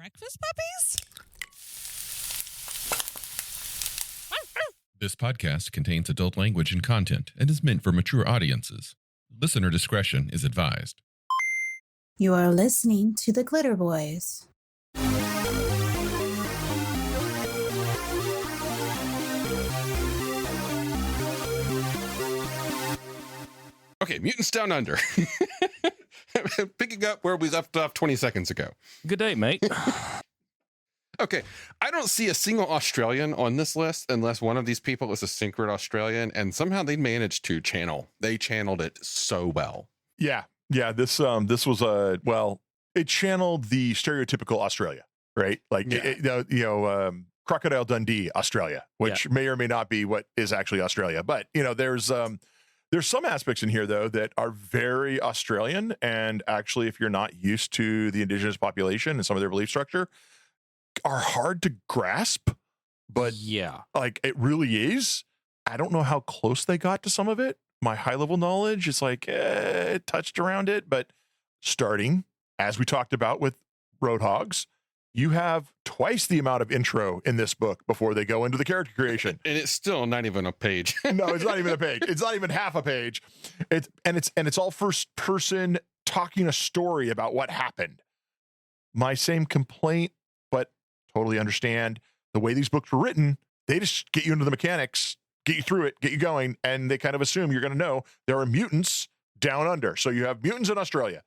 breakfast puppies? This podcast contains adult language and content and is meant for mature audiences. Listener discretion is advised. You are listening to the Glitterbois. Okay, Mutants Down Under. Picking up where we left off 20 seconds ago. Good day, mate. Okay, I don't see a single Australian on this list unless one of these people is a synchro Australian, and somehow they managed to They channeled it so well. Yeah. This was it channeled the stereotypical Australia, right? Like Crocodile Dundee, Australia, which may or may not be what is actually Australia, but there's some aspects in here though that are very Australian, and actually, if you're not used to the indigenous population and some of their belief structure, are hard to grasp, but like it really is. I don't know how close they got to some of it. My high level knowledge is like it touched around it, but starting as we talked about with Roadhogs, you have twice the amount of intro in this book before they go into the character creation, and it's still not even a page. No, it's not even a page. It's not even half a page. It's all first person talking a story about what happened. My same complaint, but totally understand the way these books were written. They just get you into the mechanics, get you through it, get you going, and they kind of assume you're going to know there are mutants down under. So you have mutants in Australia.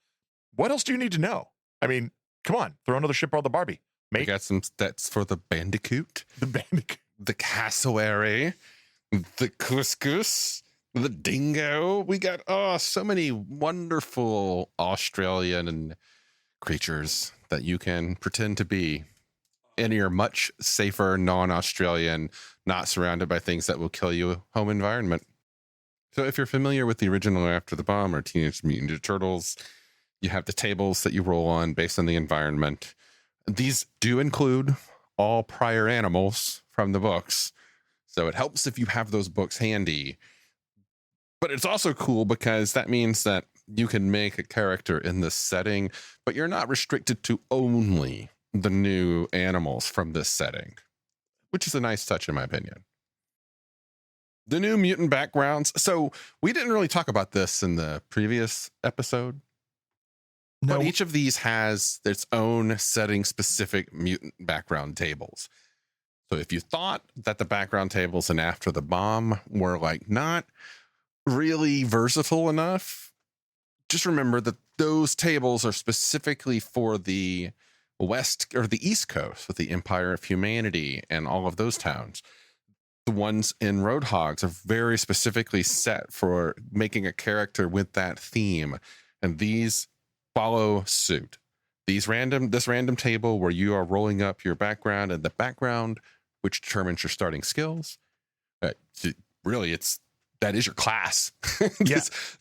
What else do you need to know? I mean, come on, throw another ship on the Barbie. Mate. We got some stats for the bandicoot, the cassowary, the couscous, the dingo. We got so many wonderful Australian creatures that you can pretend to be in your much safer non-Australian, not surrounded by things that will kill you home environment. So if you're familiar with the original After the Bomb or Teenage Mutant Ninja Turtles, you have the tables that you roll on based on the environment. These do include all prior animals from the books, so it helps if you have those books handy. But it's also cool because that means that you can make a character in this setting, but you're not restricted to only the new animals from this setting, which is a nice touch in my opinion. The new mutant backgrounds. So we didn't really talk about this in the previous episode. No. But each of these has its own setting specific mutant background tables. So if you thought that the background tables in After the Bomb were like not really versatile enough, just remember that those tables are specifically for the West or the East Coast with the Empire of Humanity and all of those towns. The ones in Roadhogs are very specifically set for making a character with that theme, and these follow suit. This random table where you are rolling up your background and the background, which determines your starting skills. Really, that is your class.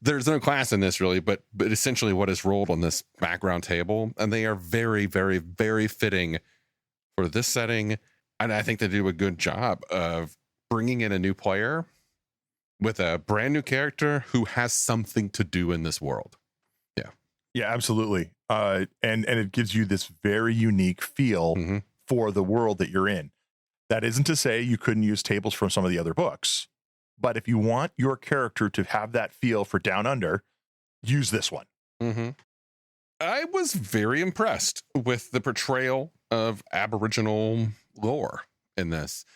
There's no class in this really, but essentially what is rolled on this background table, and they are very, very, very fitting for this setting. And I think they do a good job of bringing in a new player with a brand new character who has something to do in this world. Yeah, absolutely. And it gives you this very unique feel for the world that you're in. That isn't to say you couldn't use tables from some of the other books, but if you want your character to have that feel for Down Under, use this one. I was very impressed with the portrayal of Aboriginal lore in this.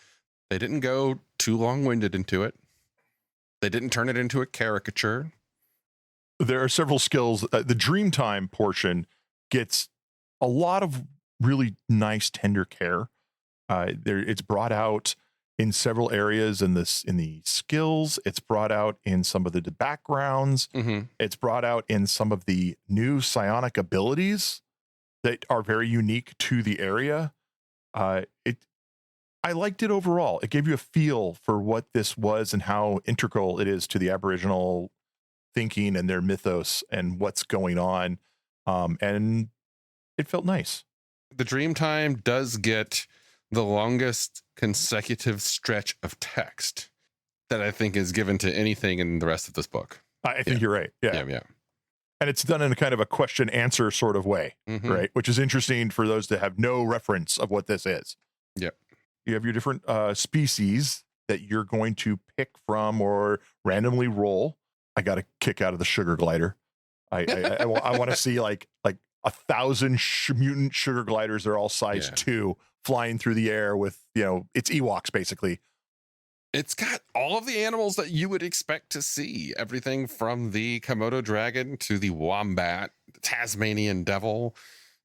They didn't go too long-winded into it. They didn't turn it into a caricature. There are several skills. The Dreamtime portion gets a lot of really nice, tender care. It's brought out in several areas in the skills. It's brought out in some of the backgrounds. It's brought out in some of the new psionic abilities that are very unique to the area. I liked it overall. It gave you a feel for what this was and how integral it is to the Aboriginal thinking and their mythos and what's going on. And it felt nice. The Dreamtime does get the longest consecutive stretch of text that I think is given to anything in the rest of this book. I think you're right. Yeah. And it's done in a kind of a question answer sort of way, Mhm. right? Which is interesting for those that have no reference of what this is. Yep. You have your different species that you're going to pick from or randomly roll. I got a kick out of the sugar glider. I want to see like 1,000 mutant sugar gliders. They're all size 2 flying through the air with, it's Ewoks basically. It's got all of the animals that you would expect to see. Everything from the Komodo dragon to the wombat, the Tasmanian devil,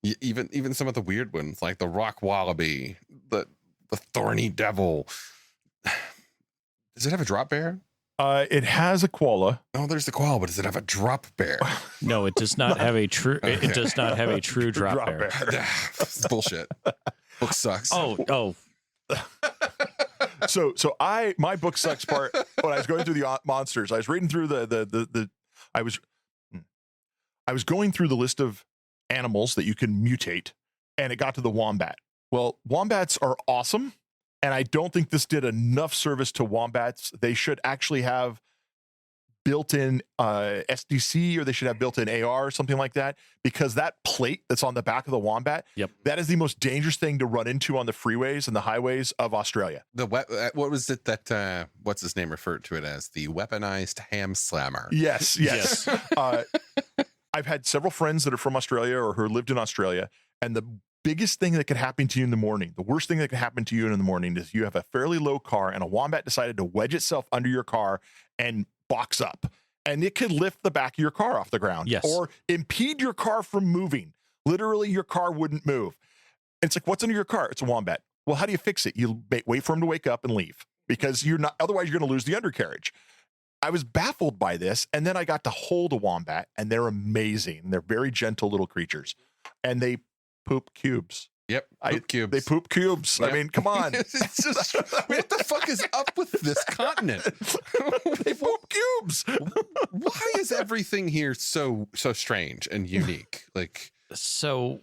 even some of the weird ones like the rock wallaby, the thorny devil. Does it have a drop bear? It has a koala. Oh, there's the koala, but does it have a drop bear? No, it does not have a true. It does not have a true drop bear. It's bullshit. Book sucks. Oh. So my book sucks part when I was going through the monsters. I was reading through I was going through the list of animals that you can mutate, and it got to the wombat. Well, wombats are awesome, and I don't think this did enough service to wombats. They should actually have built-in SDC, or they should have built-in AR or something like that, because that plate that's on the back of the wombat, that is the most dangerous thing to run into on the freeways and the highways of Australia. What was it that what's his name referred to it as? The weaponized ham slammer. Yes. I've had several friends that are from Australia or who lived in Australia, and the biggest thing that could happen to you in the morning, the worst thing that can happen to you in the morning, is you have a fairly low car and a wombat decided to wedge itself under your car and box up, and it could lift the back of your car off the ground, or impede your car from moving. Literally, your car wouldn't move. And it's like, what's under your car? It's a wombat. Well, how do you fix it? You wait for him to wake up and leave, because otherwise you're going to lose the undercarriage. I was baffled by this, and then I got to hold a wombat, and they're amazing. They're very gentle little creatures, and they poop cubes. Yep, cubes. They poop cubes. Yep. I mean, come on. It's just, what the fuck is up with this continent? They poop cubes. Why is everything here so strange and unique? So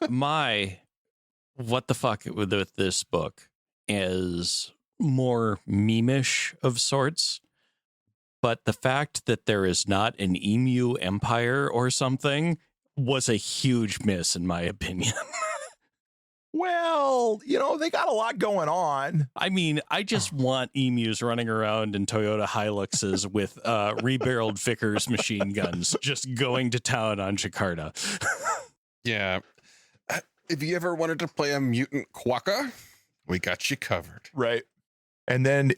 what the fuck with this book is more meme-ish of sorts, but the fact that there is not an emu empire or something was a huge miss, in my opinion. Well, they got a lot going on. I mean, I just want emus running around in Toyota Hiluxes with rebarreled Vickers machine guns, just going to town on Jakarta. Yeah. If you ever wanted to play a mutant quokka, we got you covered. Right. And then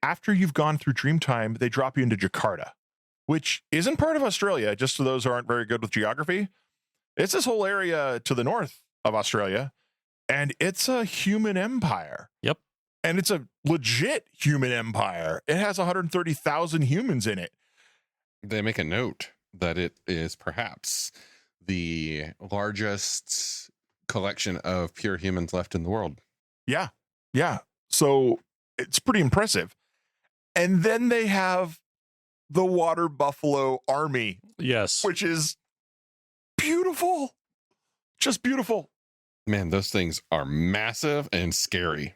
after you've gone through Dreamtime, they drop you into Jakarta, which isn't part of Australia, just so those who aren't very good with geography. It's this whole area to the north of Australia. And it's a human empire. Yep. And it's a legit human empire. It has 130,000 humans in it. They make a note that it is perhaps the largest collection of pure humans left in the world. Yeah. Yeah. So it's pretty impressive. And then they have the water buffalo army. Yes. Which is beautiful. Just beautiful. Man, those things are massive and scary.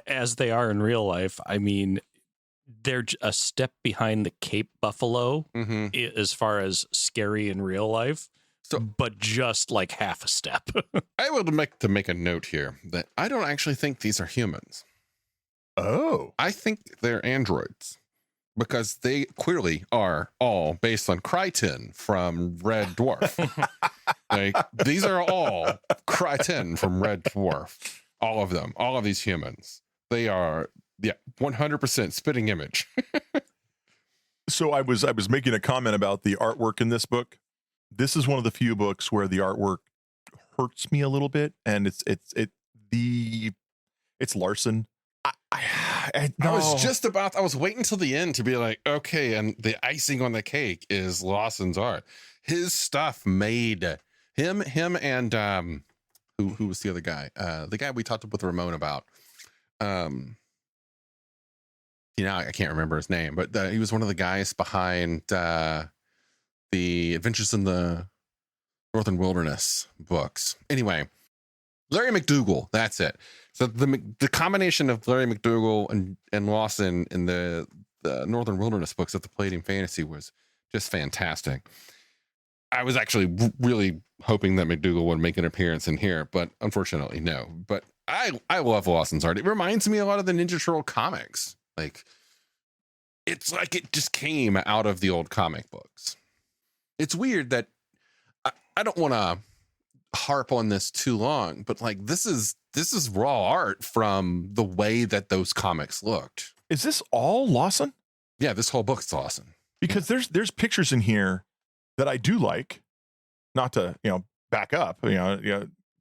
As they are in real life. I mean, they're a step behind the Cape Buffalo as far as scary in real life. But just like half a step. I would like to make a note here that I don't actually think these are humans. Oh. I think they're androids, because they clearly are all based on Kryten from Red Dwarf. These are all Kryten from Red Dwarf. All of them. All of these humans. They are 100% spitting image. So I was making a comment about the artwork in this book. This is one of the few books where the artwork hurts me a little bit, and it's Larson. I was waiting till the end to be like, okay, and the icing on the cake is Lawson's art. His stuff made him and who was the other guy? The guy we talked with Ramon about. I can't remember his name, but he was one of the guys behind the Adventures in the Northern Wilderness books. Anyway, Larry McDougall, that's it. So the combination of Larry McDougall and Lawson in the Northern Wilderness books of the Palladium Fantasy was just fantastic. I was actually really hoping that McDougal would make an appearance in here, but unfortunately, no. But I love Lawson's art. It reminds me a lot of the Ninja Turtle comics. Like, it's like it just came out of the old comic books. It's weird that I don't want to harp on this too long, but like this is raw art from the way that those comics looked. Is this all Lawson? Yeah, this whole book's Lawson. Because there's pictures in here that I do like, not to, back up,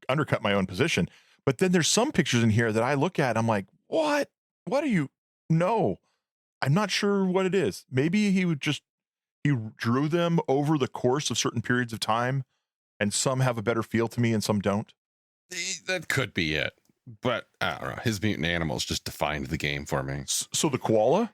undercut my own position. But then there's some pictures in here that I look at, I'm like, what? What do you know? I'm not sure what it is. Maybe he drew them over the course of certain periods of time, and some have a better feel to me and some don't. That could be it. But I don't know. His mutant animals just defined the game for me. So the koala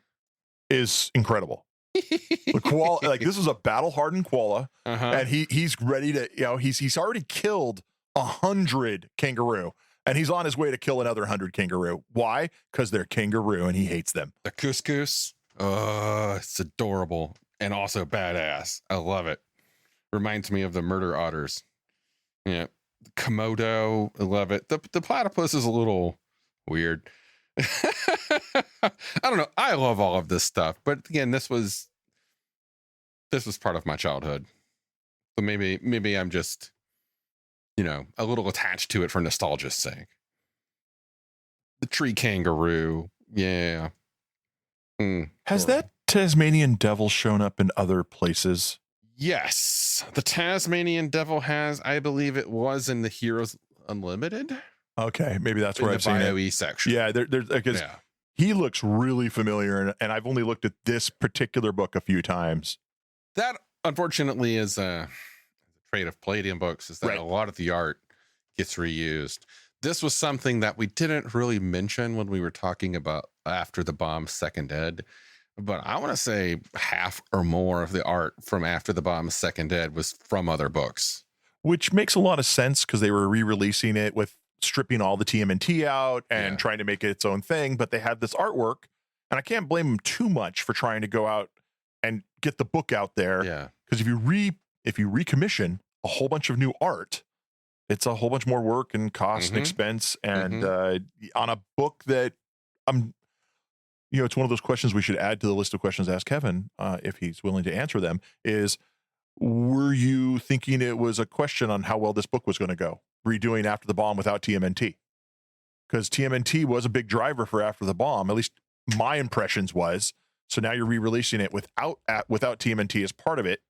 is incredible. The koala, like this is a battle-hardened koala, and he's ready to, he's already killed 100 kangaroo, and he's on his way to kill another 100 kangaroo. Why? Because they're kangaroo, and he hates them. The couscous, it's adorable and also badass. I love it. Reminds me of the murder otters. Yeah, Komodo, I love it. The platypus is a little weird. I don't know. I love all of this stuff, but again, this was part of my childhood. So maybe I'm just, a little attached to it for nostalgia's sake. The tree kangaroo, yeah. Has that Tasmanian devil shown up in other places? Yes, the Tasmanian devil has. I believe it was in the Heroes Unlimited. Okay, maybe that's where I've seen it. BioE section. Yeah, there's because he looks really familiar, and I've only looked at this particular book a few times. That unfortunately is a trait of Palladium books, is that a lot of the art gets reused. This was something that we didn't really mention when we were talking about After the Bomb Second Ed, but I want to say half or more of the art from After the Bomb Second Ed was from other books. Which makes a lot of sense because they were re-releasing it with stripping all the TMNT out and trying to make it its own thing, but they had this artwork, and I can't blame them too much for trying to go out and get the book out there. Yeah. Because if you recommission a whole bunch of new art, it's a whole bunch more work and cost and expense. And on a book that it's one of those questions we should add to the list of questions to ask Kevin, if he's willing to answer them, is, were you thinking it was a question on how well this book was going to go, redoing After the Bomb without TMNT? Because TMNT was a big driver for After the Bomb, at least my impressions was. So now you're re-releasing it without TMNT as part of it,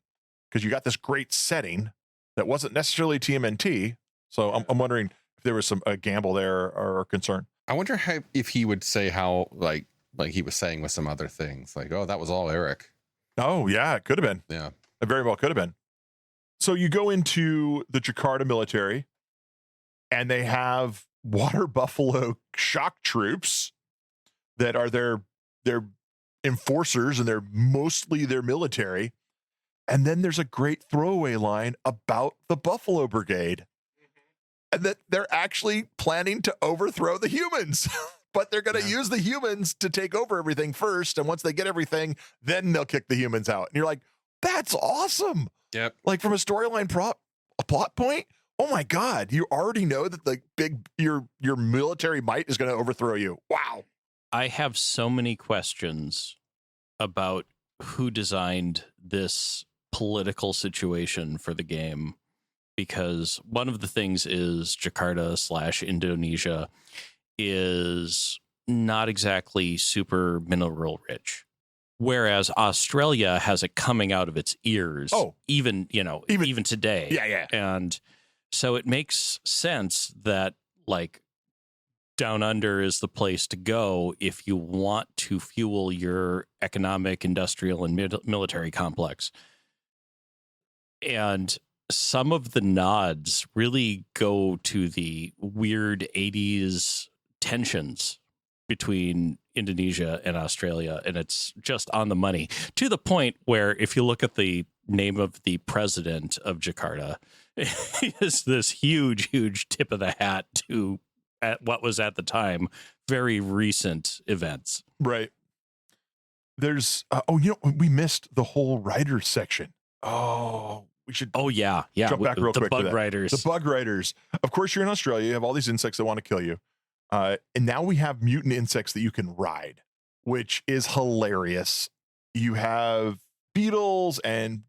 because you got this great setting that wasn't necessarily TMNT. So I'm wondering if there was a gamble there or concern. I wonder if he would say how like he was saying with some other things, like, oh, that was all Eric. Oh yeah, it could have been. Yeah, it very well could have been. So you go into the Jakarta military, and they have water buffalo shock troops that are their enforcers, and they're mostly their military. And then there's a great throwaway line about the Buffalo Brigade, and that they're actually planning to overthrow the humans, but they're going to use the humans to take over everything first. And once they get everything, then they'll kick the humans out. And you're like, that's awesome. Yep. Like from a storyline plot point, oh my God, you already know that your military might is going to overthrow you. Wow. I have so many questions about who designed this political situation for the game, because one of the things is Jakarta/Indonesia is not exactly super mineral rich, whereas Australia has it coming out of its ears. Even today. Yeah. And so it makes sense that like Down Under is the place to go if you want to fuel your economic, industrial, and military complex. And some of the nods really go to the weird 80s tensions between Indonesia and Australia, and it's just on the money, to the point where if you look at the name of the president of Jakarta, is this huge tip of the hat to at what was at the time very recent events. Right. There's we missed the whole writer section. Oh, we should Oh yeah. jump back real the quick to bug that. riders. The bug riders. Of course, you're in Australia. You have all these insects that want to kill you. And now we have mutant insects that you can ride, which is hilarious. You have beetles and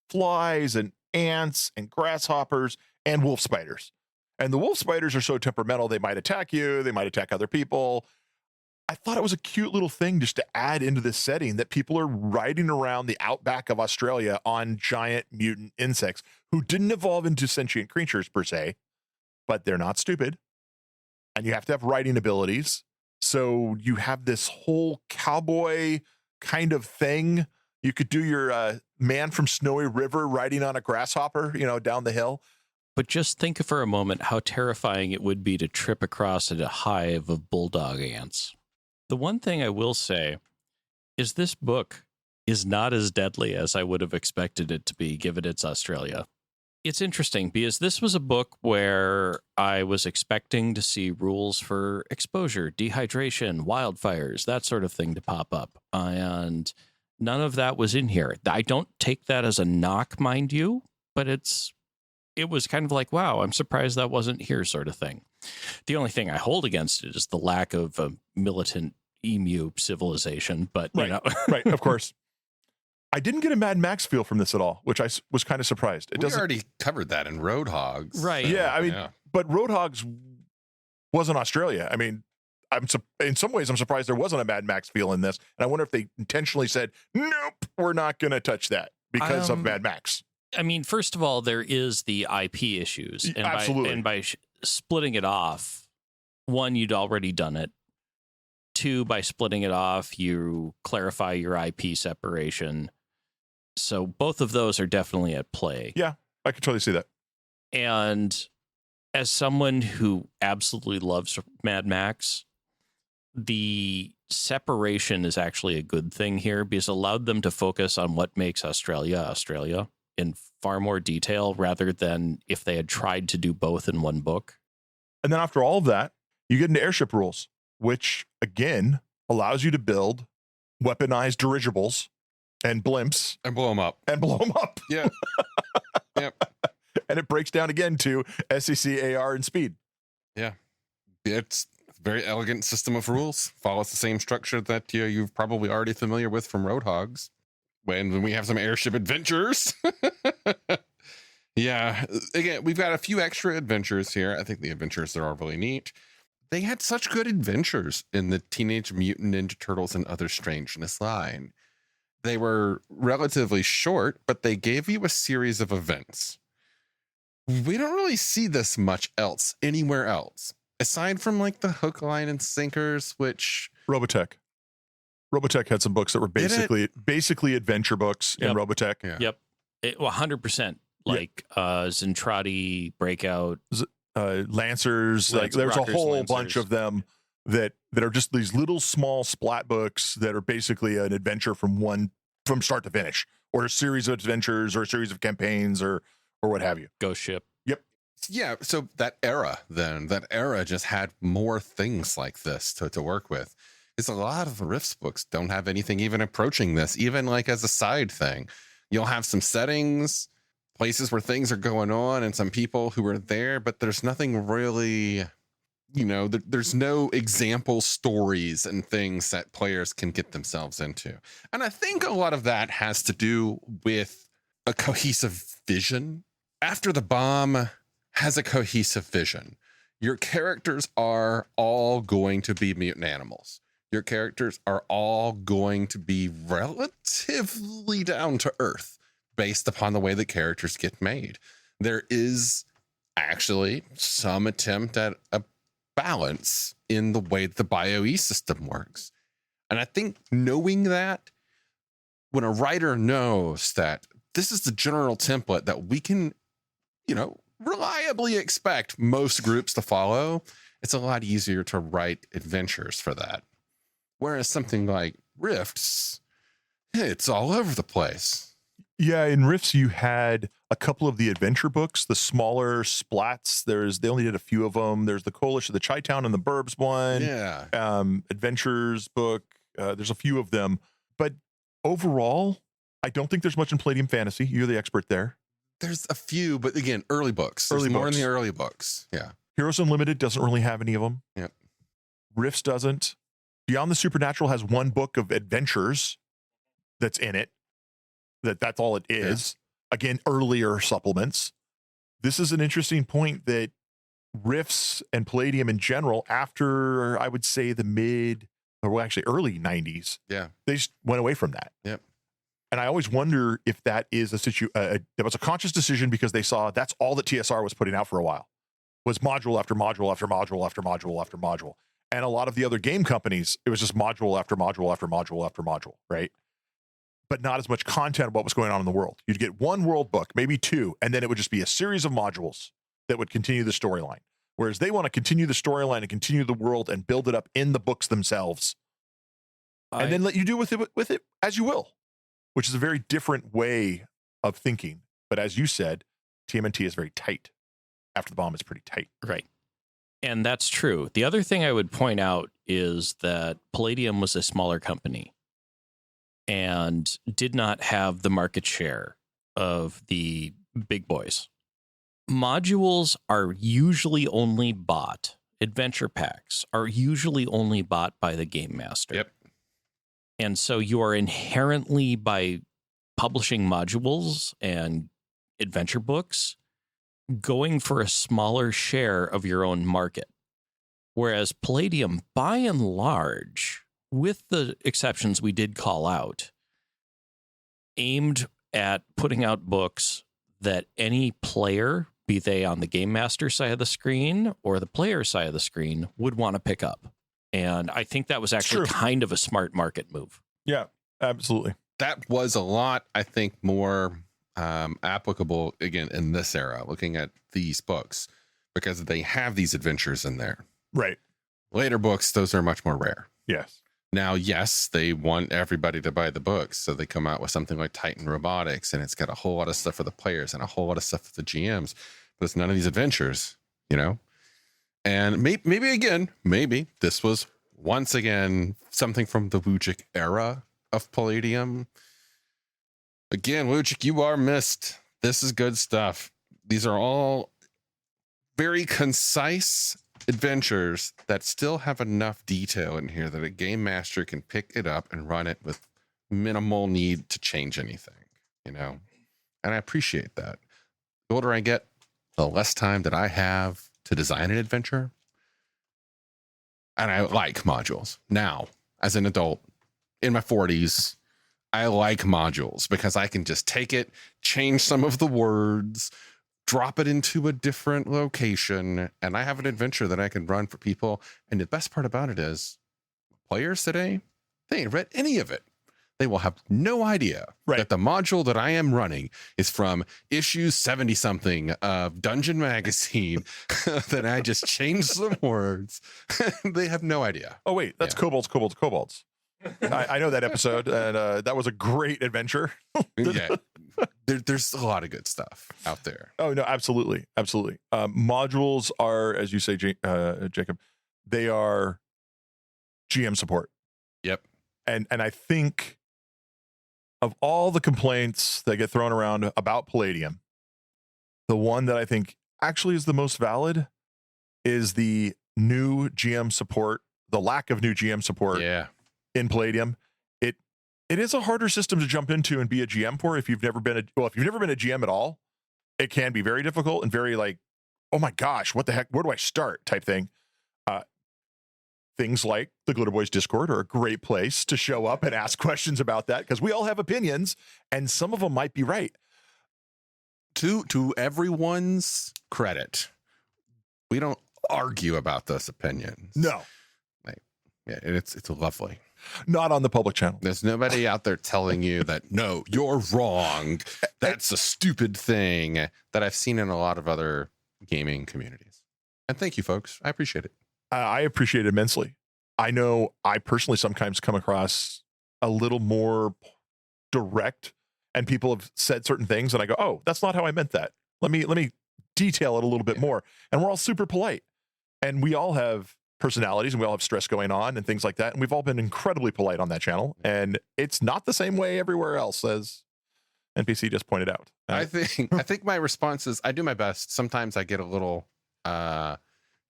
flies and ants and grasshoppers and wolf spiders. And the wolf spiders are so temperamental, they might attack you, they might attack other people. I thought it was a cute little thing just to add into this setting that people are riding around the outback of Australia on giant mutant insects who didn't evolve into sentient creatures per se, but they're not stupid. And you have to have riding abilities. So you have this whole cowboy kind of thing. You could do your man from Snowy River riding on a grasshopper, down the hill. But just think for a moment how terrifying it would be to trip across a hive of bulldog ants. The one thing I will say is this book is not as deadly as I would have expected it to be, given it's Australia. It's interesting because this was a book where I was expecting to see rules for exposure, dehydration, wildfires, that sort of thing to pop up. And none of that was in here. I don't take that as a knock, mind you, but it was kind of like, wow, I'm surprised that wasn't here sort of thing. The only thing I hold against it is the lack of a militant emu civilization, but right, right, of course. I didn't get a Mad Max feel from this at all, which I was kind of surprised. We already covered that in Roadhogs. Right. So, yeah, but Roadhogs wasn't Australia. I mean, in some ways, I'm surprised there wasn't a Mad Max feel in this. And I wonder if they intentionally said, nope, we're not going to touch that because of Mad Max. I mean, first of all, there is the IP issues. And absolutely. By splitting it off, one, you'd already done it. Two, by splitting it off, you clarify your IP separation. So both of those are definitely at play. Yeah, I can totally see that. And as someone who absolutely loves Mad Max, the separation is actually a good thing here because it allowed them to focus on what makes Australia in far more detail rather than if they had tried to do both in one book. And then after all of that, you get into airship rules, which again allows you to build weaponized dirigibles and blimps And blow them up. Yeah. Yep. And it breaks down again to SEC, AR, and speed. Yeah. It's a very elegant system of rules. Follows the same structure that you're probably already familiar with from Roadhogs. When we have some airship adventures. Yeah. Again, we've got a few extra adventures here. I think the adventures are all really neat. They had such good adventures in the Teenage Mutant Ninja Turtles and Other Strangeness line. They were relatively short, but they gave you a series of events. We don't really see this much else anywhere else, aside from like the hook, line, and sinkers, which Robotech had some books that were basically adventure books in Robotech. Yeah. Yep. 100%. Like Zentradi, Breakout. Lancers, like there's Rockers, a whole Lancers. bunch of them that are just these little small splat books that are basically an adventure from start to finish, or a series of adventures, or a series of campaigns, or what have you. Ghost Ship. Yep. Yeah, so that era just had more things like this to work with. It's a lot of the Rifts books don't have anything even approaching this, even like as a side thing. You'll have some settings, places where things are going on, and some people who are there, but there's nothing really, there's no example stories and things that players can get themselves into. And I think a lot of that has to do with a cohesive vision. After the Bomb has a cohesive vision. Your characters are all going to be mutant animals. Your characters are all going to be relatively down to earth based upon the way the characters get made. There is actually some attempt at a balance in the way the BioE system works. And I think knowing that, when a writer knows that this is the general template that we can, reliably expect most groups to follow, it's a lot easier to write adventures for that. Whereas something like Rifts, it's all over the place. Yeah, in Rifts, you had a couple of the adventure books, the smaller splats. They only did a few of them. There's the Coalition, the Chi-Town and the Burbs one. Yeah. Adventures book. There's a few of them. But overall, I don't think there's much in Palladium Fantasy. You're the expert there. There's a few, but again, early books. There's more in the early books. Yeah. Heroes Unlimited doesn't really have any of them. Yep. Rifts doesn't. Beyond the Supernatural has one book of adventures that's in it. That's all it is. Yeah. Again, earlier supplements. This is an interesting point that Rifts and Palladium in general, after I would say the early 90s, they just went away from that. Yep. And I always wonder if that is that was a conscious decision because they saw that's all that TSR was putting out for a while, was module after module after module after module after module. And a lot of the other game companies, it was just module after module after module after module, right? But not as much content of what was going on in the world. You'd get one world book, maybe two, and then it would just be a series of modules that would continue the storyline. Whereas they want to continue the storyline and continue the world and build it up in the books themselves. And then let you do with it as you will, which is a very different way of thinking. But as you said, TMNT is very tight. After the Bomb is pretty tight. Right. And that's true. The other thing I would point out is that Palladium was a smaller company and did not have the market share of the big boys. Modules are usually only bought, adventure packs are usually only bought by the game master. Yep. And so you are inherently, by publishing modules and adventure books, going for a smaller share of your own market. Whereas Palladium, by and large, with the exceptions we did call out, aimed at putting out books that any player, be they on the game master side of the screen or the player side of the screen, would want to pick up. And I think that was actually kind of a smart market move. Yeah, absolutely. That was a lot, I think, more applicable, again, in this era, looking at these books, because they have these adventures in there. Right. Later books, those are much more rare. Yes. Now, yes, they want everybody to buy the books, so they come out with something like Titan Robotics, and it's got a whole lot of stuff for the players and a whole lot of stuff for the GMs, but it's none of these adventures, you know? And maybe this was once again something from the Wujik era of Palladium. Again, Wujik, you are missed. This is good stuff. These are all very concise adventures that still have enough detail in here that a game master can pick it up and run it with minimal need to change anything, you know? And I appreciate that. The older I get, the less time that I have to design an adventure. And I like modules. Now, as an adult in my 40s, I like modules because I can just take it, change some of the words, drop it into a different location, and I have an adventure that I can run for people. And the best part about it is players today, they ain't read any of it. They will have no idea that the module that I am running is from issue 70 something of Dungeon Magazine that I just changed some words. They have no idea. Oh, wait, that's Kobolds. I know that episode, and that was a great adventure. Yeah. There's a lot of good stuff out there. Oh, no, absolutely. Absolutely. Modules are, as you say, Jacob, they are GM support. Yep. And I think of all the complaints that get thrown around about Palladium, the one that I think actually is the most valid is the new GM support, the lack of new GM support in Palladium. It is a harder system to jump into and be a GM for if you've never been a GM at all. It can be very difficult and very like, oh my gosh, what the heck, where do I start type thing. Things like the Glitterbois Discord are a great place to show up and ask questions about that, because we all have opinions and some of them might be right. To everyone's credit, we don't argue about those opinions. No. It's lovely. Not on the public channel. There's nobody out there telling you that, no, you're wrong. That's a stupid thing that I've seen in a lot of other gaming communities. And thank you, folks. I appreciate it. I appreciate it immensely. I know I personally sometimes come across a little more direct, and people have said certain things and I go, oh, that's not how I meant that. Let me detail it a little bit more. And we're all super polite, and we all have personalities and we all have stress going on and things like that. And we've all been incredibly polite on that channel, and it's not the same way everywhere else as NPC just pointed out. I think my response is I do my best. Sometimes I get a little direct,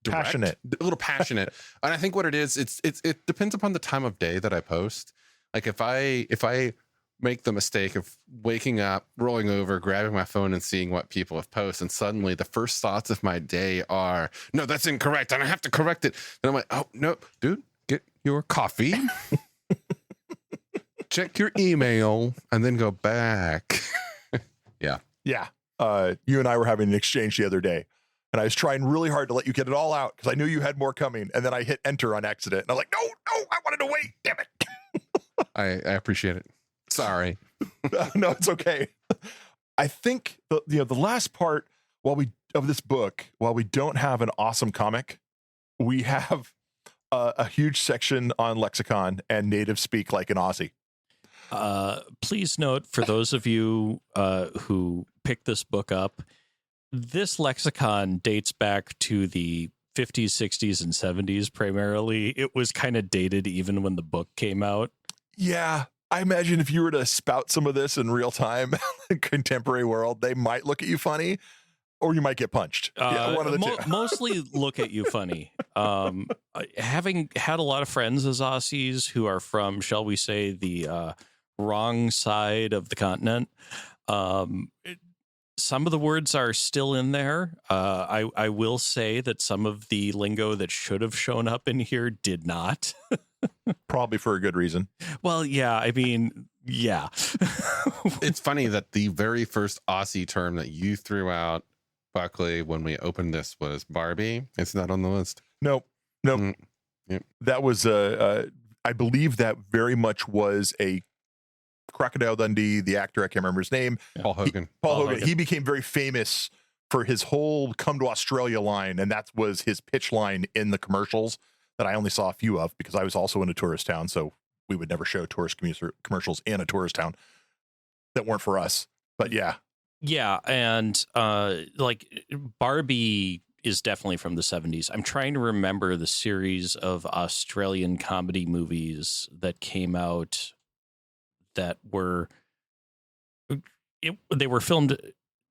Passionate. a little passionate, and I think what it is, it depends upon the time of day that I post. Like if I make the mistake of waking up, rolling over, grabbing my phone, and seeing what people have posted, and suddenly the first thoughts of my day are, no, that's incorrect, and I have to correct it. Then I'm like, oh no, dude, get your coffee. Check your email and then go back. Yeah. You and I were having an exchange the other day, and I was trying really hard to let you get it all out because I knew you had more coming, and then I hit enter on accident, and I'm like, no, I wanted to wait. Damn it. I appreciate it. Sorry. No, it's okay. I think the last part of this book, while we don't have an awesome comic, we have a huge section on lexicon and native speak like an Aussie. Please note, for those of you who picked this book up, this lexicon dates back to the 50s, 60s, and 70s primarily. It was kind of dated even when the book came out. Yeah, I imagine if you were to spout some of this in real time, contemporary world, they might look at you funny, or you might get punched. Yeah, one of the two. Mostly look at you funny. Having had a lot of friends as Aussies who are from, shall we say, the wrong side of the continent, some of the words are still in there. I will say that some of the lingo that should have shown up in here did not. Probably for a good reason. Well, yeah, I mean, yeah. It's funny that the very first Aussie term that you threw out, Buckley, when we opened this was Barbie. It's not on the list. Nope. Yep. That was I believe that very much was a Crocodile Dundee, the actor, I can't remember his name. Paul Hogan. Paul Hogan. He became very famous for his whole come to Australia line, and that was his pitch line in the commercials that I only saw a few of because I was also in a tourist town, so we would never show tourist commercials in a tourist town that weren't for us. But yeah. Yeah, and like Barbie is definitely from the 70s. I'm trying to remember the series of Australian comedy movies that came out that were they were filmed.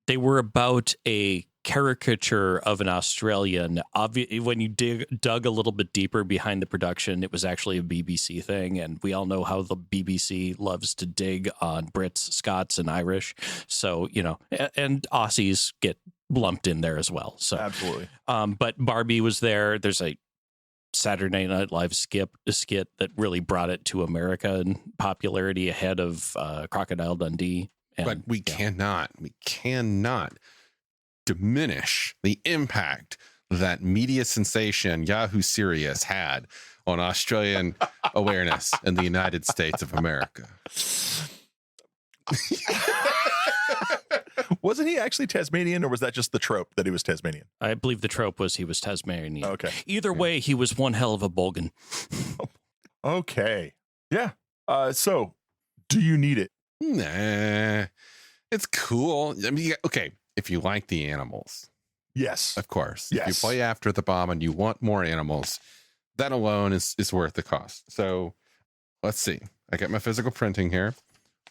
They were about a caricature of an Australian. When you dug a little bit deeper behind the production, it was actually a BBC thing, and we all know how the BBC loves to dig on Brits, Scots, and Irish. So and Aussies get lumped in there as well. So absolutely. But Barbie was there. There's a Saturday Night Live skit that really brought it to America in popularity ahead of Crocodile Dundee. But we cannot diminish the impact that media sensation Yahoo Serious had on Australian awareness in the United States of America. Wasn't he actually Tasmanian, or was that just the trope that he was Tasmanian? I believe the trope was he was Tasmanian. Okay. Either way, he was one hell of a Bulgan. Okay. Yeah. So, do you need it? Nah, it's cool. I mean, okay, if you like the animals, yes, of course. Yes. If you play After the Bomb and you want more animals, that alone is worth the cost. So, let's see. I got my physical printing here.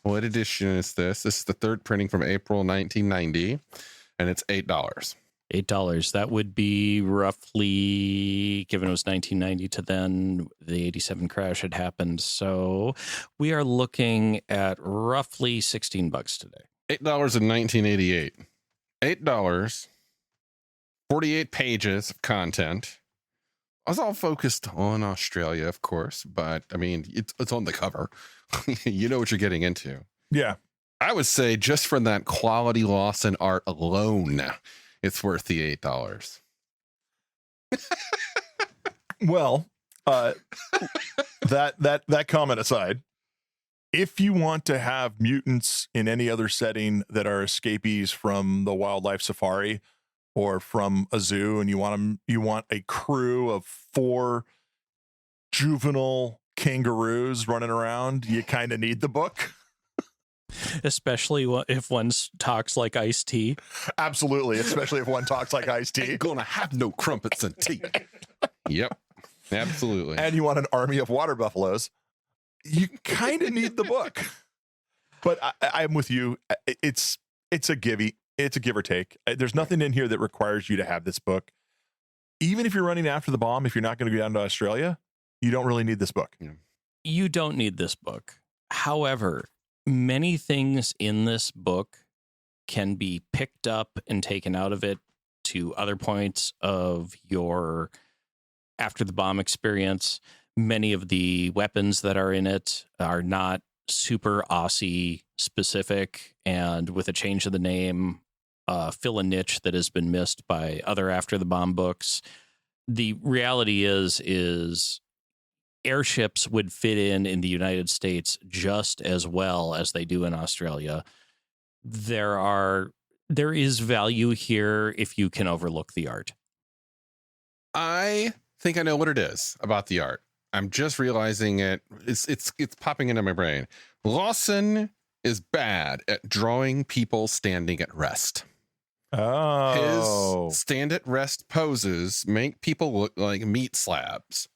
What edition is this? This is the third printing from April 1990, and it's $8. $8. That would be roughly, given it was 1990 to then, the 87 crash had happened. So we are looking at roughly $16 today. $8 in 1988. $8, 48 pages of content. I was all focused on Australia, of course, but I mean, it's on the cover. You know what you're getting into. Yeah. I would say just for that quality loss in art alone, it's worth the $8. Well, that comment aside, if you want to have mutants in any other setting that are escapees from the wildlife safari or from a zoo, and you want a crew of 4 juvenile kangaroos running around, you kind of need the book. Especially if one talks like Ice-T. Absolutely, especially if one talks like Ice-T. Ain't gonna have no crumpets and tea. Yep, absolutely. And you want an army of water buffaloes, you kind of need the book. But I'm with you. It's a givey. It's a give or take. There's nothing in here that requires you to have this book. Even if you're running after the bomb, if you're not going to go down to Australia, you don't really need this book. You don't need this book. However, many things in this book can be picked up and taken out of it to other points of your after the bomb experience. Many of the weapons that are in it are not super Aussie specific, and with a change of the name, fill a niche that has been missed by other after the bomb books. The reality is airships would fit in the United States just as well as they do in Australia. There is value here if you can overlook the art. I think I know what it is about the art. I'm just realizing it. It's popping into my brain. Lawson is bad at drawing people standing at rest. Oh, His stand at rest poses make people look like meat slabs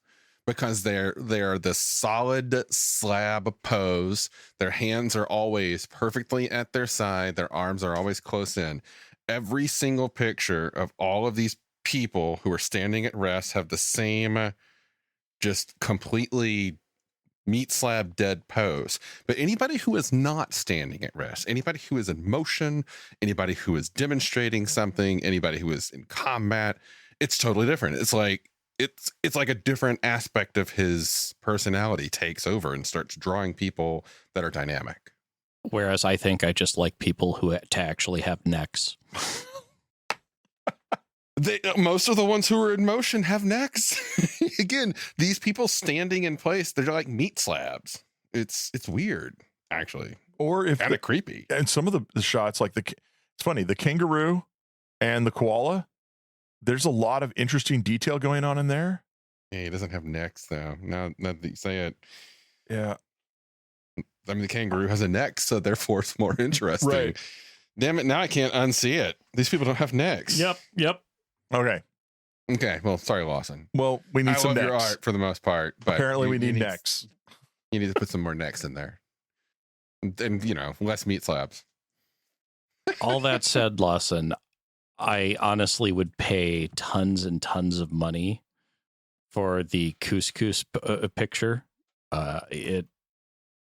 because they're this solid slab pose. Their hands are always perfectly at their side. Their arms are always close in. Every single picture of all of these people who are standing at rest have the same, just completely meat slab dead pose. But anybody who is not standing at rest, anybody who is in motion, anybody who is demonstrating something, anybody who is in combat, it's totally different. It's like a different aspect of his personality takes over and starts drawing people that are dynamic. Whereas I think I just like people who to actually have necks. Most of the ones who are in motion have necks. Again, these people standing in place, they're like meat slabs. It's weird, actually. or if Kind of creepy. and some of the shots, like it's funny, the kangaroo and the koala, there's a lot of interesting detail going on in there. Yeah, he doesn't have necks, though. Now that you say it. Yeah. I mean, the kangaroo has a neck, so therefore it's more interesting. Right. Damn it, now I can't unsee it. These people don't have necks. Yep. Okay. Okay, well, sorry, Lawson. Well, we need I some love your necks. art for the most part, but Apparently, we need need necks. You need to put some more necks in there. And, less meat slabs. All that said, Lawson, I honestly would pay tons and tons of money for the couscous picture.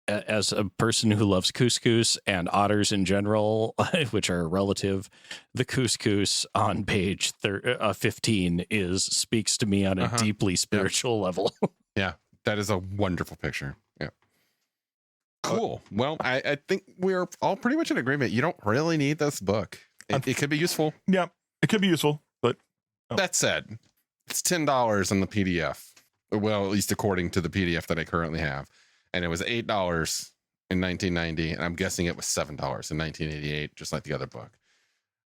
As a person who loves couscous and otters in general, which are relative, the couscous on page 15 speaks to me on a deeply spiritual level. Yeah, that is a wonderful picture. Yeah. Cool. Well, I think we're all pretty much in agreement. You don't really need this book. It could be useful. Yeah, it could be useful, but That said, it's $10 in the PDF. Well, at least according to the PDF that I currently have. And it was $8 in 1990, and I'm guessing it was $7 in 1988, just like the other book.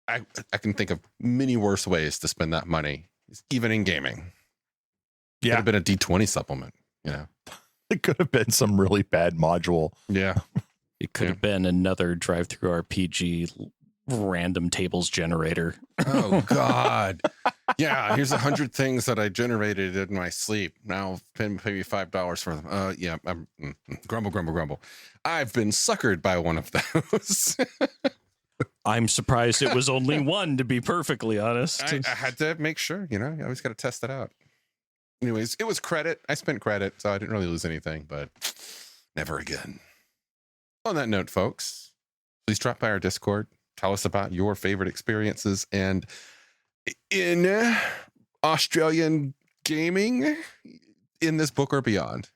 I can think of many worse ways to spend that money, even in gaming. Could have been a D20 supplement, it could have been some really bad module. Yeah. It could have been another Drive-Thru RPG random tables generator. Oh, God. Yeah, here's 100 things that I generated in my sleep. Now pay me $5 for them. Yeah, I'm grumble. I've been suckered by one of those. I'm surprised it was only one, to be perfectly honest. I had to make sure, you always got to test it out. Anyways, it was credit. I spent credit, so I didn't really lose anything, but never again. On that note, folks, please drop by our Discord. Tell us about your favorite experiences and in Australian gaming in this book or beyond,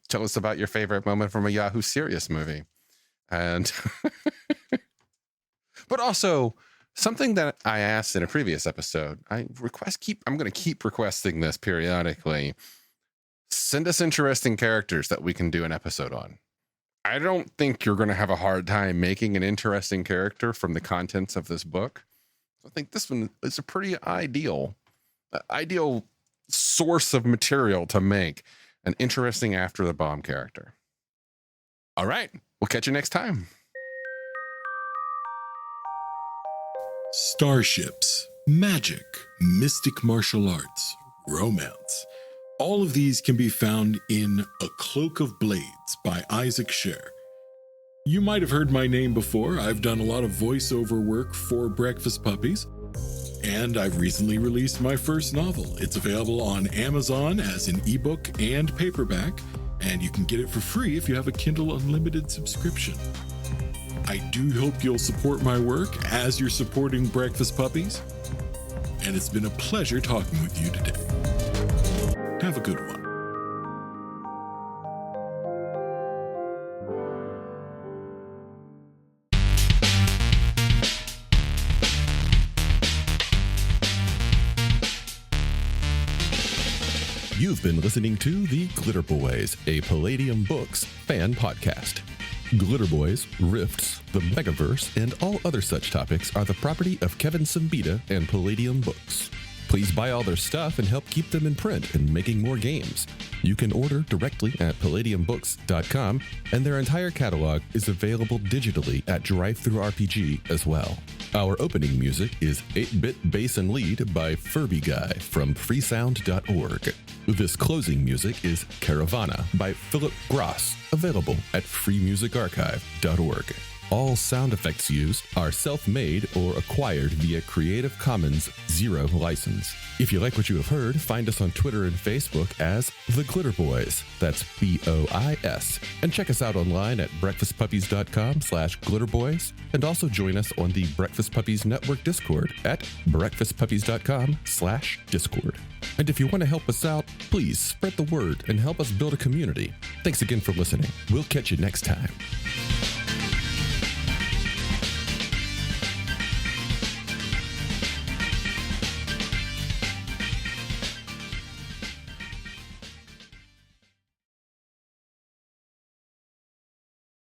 tell us about your favorite moment from a Yahoo Serious movie. And, but also something that I asked in a previous episode, I'm going to keep requesting this periodically. Send us interesting characters that we can do an episode on. I don't think you're going to have a hard time making an interesting character from the contents of this book. I think this one is a pretty ideal source of material to make an interesting after the bomb character. All right. We'll catch you next time. Starships, magic, mystic martial arts, romance. All of these can be found in A Cloak of Blades by Isaac Sher. You might have heard my name before. I've done a lot of voiceover work for Breakfast Puppies, and I've recently released my first novel. It's available on Amazon as an ebook and paperback, and you can get it for free if you have a Kindle Unlimited subscription. I do hope you'll support my work as you're supporting Breakfast Puppies, and it's been a pleasure talking with you today. Have a good one. You've been listening to The Glitterbois, a Palladium Books fan podcast. Glitterbois, Rifts, the Megaverse, and all other such topics are the property of Kevin Siembieda and Palladium Books. Please buy all their stuff and help keep them in print and making more games. You can order directly at palladiumbooks.com, and their entire catalog is available digitally at Drive-Thru RPG as well. Our opening music is 8-Bit Bass and Lead by Furby Guy from freesound.org. This closing music is Caravana by Philip Gross, available at freemusicarchive.org. All sound effects used are self-made or acquired via Creative Commons Zero license. If you like what you have heard, find us on Twitter and Facebook as The Glitterbois. That's BOIS. And check us out online at breakfastpuppies.com/glitterbois. And also join us on the Breakfast Puppies Network Discord at breakfastpuppies.com/discord. And if you want to help us out, please spread the word and help us build a community. Thanks again for listening. We'll catch you next time.